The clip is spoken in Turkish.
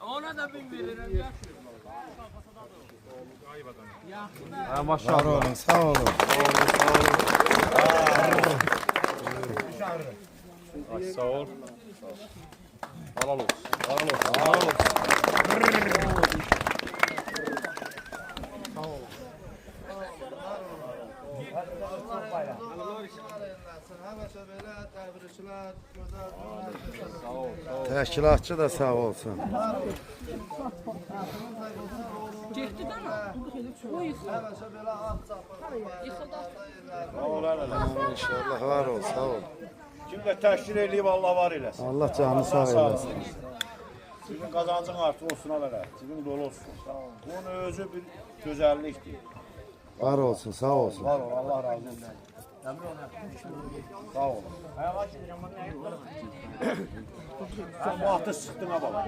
Ona da bin veririm ya. Maşallah. Var olun, sağ olun. Sağ ol. Halal olsun. Halal olsun. Təşkilatçı da sağ olsun. Çekti de mi? İnşallah var ol, sağ ol. Kimle təşkil eləyib Allah var eləsin. Allah canı sağ eylesin. Sizin qazancın artıq olsun alələ. Sizin dolu olsun. Bunun özü bir gözəllikdir. Var olsun, sağ olsun. Var ol, Allah razı olsun. Sağ ol. Sen bu hafta sıktın ha baba.